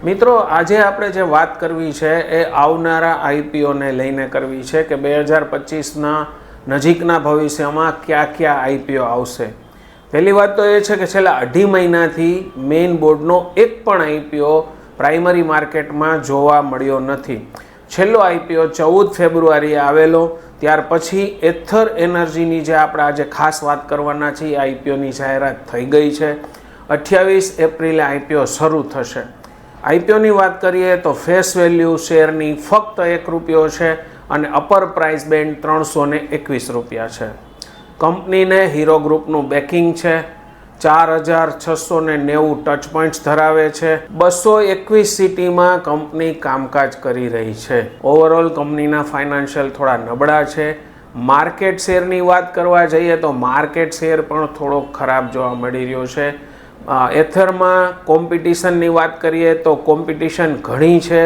મિત્રો આજે આપણે જે વાત કરવી છે એ આવનારા આઈપીઓને લઈને કરવી છે કે 2025ના નજીકના ભવિષ્યમાં કયા આઈપીઓ આવશે। પહેલી વાત તો એ છે કે છેલ્લા 2.5 મહિનાથી મેઇન બોર્ડનો એક પણ આઈપીઓ પ્રાઇમરી માર્કેટમાં જોવા મળ્યો નથી। છેલ્લો આઈપીઓ 14 ફેબ્રુઆરીએ આવેલો, ત્યાર પછી એથર એનર્જીની જે આપણે આજે ખાસ વાત કરવાના છીએ આઈપીઓની જાહેરાત થઈ ગઈ છે। 28 એપ્રિલે આઈપીઓ શરૂ થશે। આઈપીઓની વાત કરીએ તો ફેસ વેલ્યુ શેરની ફક્ત ₹1 છે અને અપર પ્રાઇસ બેન્ડ 321 રૂપિયા છે। કંપનીને હીરો ગ્રુપનું બેકિંગ છે। 4690 ટચ પોઈન્ટ્સ ધરાવે છે। 221 સિટીમાં કંપની કામકાજ કરી રહી છે। ઓવરઓલ કંપનીના ફાઇનાન્શિયલ થોડા નબળા છે। માર્કેટ શેરની વાત કરવા જઈએ તો માર્કેટ શેર પણ થોડો ખરાબ જોવા મળી રહ્યો છે। એથરમાં કોમ્પિટિશનની વાત કરીએ તો કોમ્પિટિશન ઘણી છે।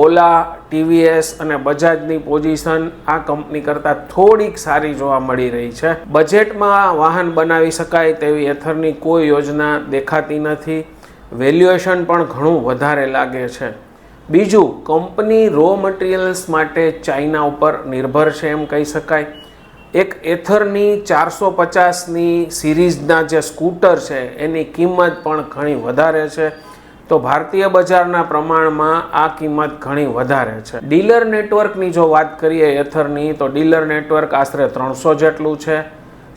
ઓલા, ટીવીએસ અને બજાજની પોઝિશન આ કંપની કરતાં થોડીક સારી જોવા મળી રહી છે। બજેટમાં વાહન બનાવી શકાય તેવી એથરની કોઈ યોજના દેખાતી નથી। વેલ્યુએશન પણ ઘણું વધારે લાગે છે। બીજું, કંપની રો મટીરિયલ્સ માટે ચાઇના ઉપર નિર્ભર છે એમ કહી શકાય। એક એથરની 450ની સિરીઝના જે સ્કૂટર છે એની કિંમત પણ ઘણી વધારે છે, તો ભારતીય બજારના પ્રમાણમાં આ કિંમત ઘણી વધારે છે। ડીલર નેટવર્કની જો વાત કરીએ એથરની તો ડીલર નેટવર્ક આશરે 300 જેટલું છે।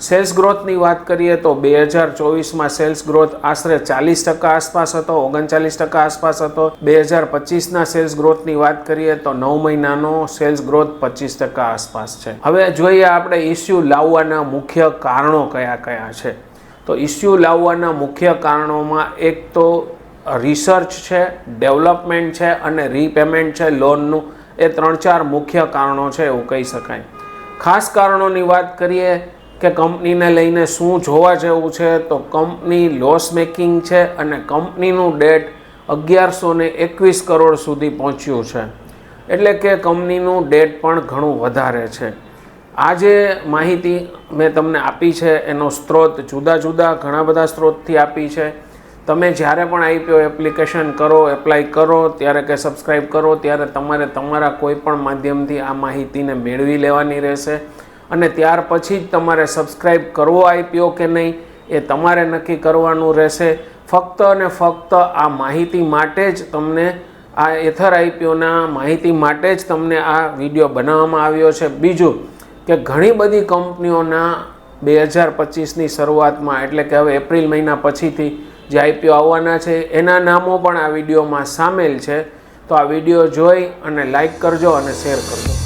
સેલ્સ ગ્રોથની વાત કરીએ તો 2024માં સેલ્સ ગ્રોથ આશરે 40% આસપાસ હતો, 39% આસપાસ હતો। 2025ના સેલ્સ ગ્રોથની વાત કરીએ તો 9 મહિનાનો સેલ્સ ગ્રોથ 25% આસપાસ છે। હવે જોઈએ આપણે ઇસ્યુ લાવવાના મુખ્ય કારણો કયા કયા છે। તો ઇસ્યુ લાવવાના મુખ્ય કારણોમાં એક તો રિસર્ચ છે, ડેવલપમેન્ટ છે અને રીપેમેન્ટ છે લોનનું। એ 3-4 મુખ્ય કારણો છે એવું કહી શકાય। ખાસ કારણોની વાત કરીએ કે કંપનીને લઈને શું જોવા જેવું છે તો કંપની લોસ મેકિંગ છે અને કંપનીનું ડેટ 1121 કરોડ સુધી પહોંચ્યું છે, એટલે કે કંપનીનું ડેટ પણ ઘણું વધારે છે। આ જે માહિતી મેં તમને આપી છે એનો સ્ત્રોત જુદા જુદા ઘણા બધા સ્ત્રોતથી આપી છે। તમે જ્યારે પણ આઈપીઓ એપ્લિકેશન એપ્લાય કરો ત્યારે કે સબસ્ક્રાઈબ કરો ત્યારે તમારે તમારા કોઈ પણ માધ્યમથી આ માહિતીને મેળવી લેવાની રહેશે અને ત્યાર પછી જ તમારે સબસ્ક્રાઈબ કરવો આઈપીઓ કે નહીં એ તમારે નક્કી કરવાનું રહેશે। ફક્ત અને ફક્ત આ માહિતી માટે જ તમને આ એથર આઈપીઓના માહિતી માટે જ તમને આ વિડીયો બનાવવામાં આવ્યો છે। બીજું કે ઘણી બધી કંપનીઓના 2025ની શરૂઆતમાં એટલે કે હવે એપ્રિલ મહિના પછીથી જે આઈપીઓ આવવાના છે એના નામો પણ આ વિડીયોમાં સામેલ છે, તો આ વિડીયો જોઈ અને લાઈક કરજો અને શેર કરજો।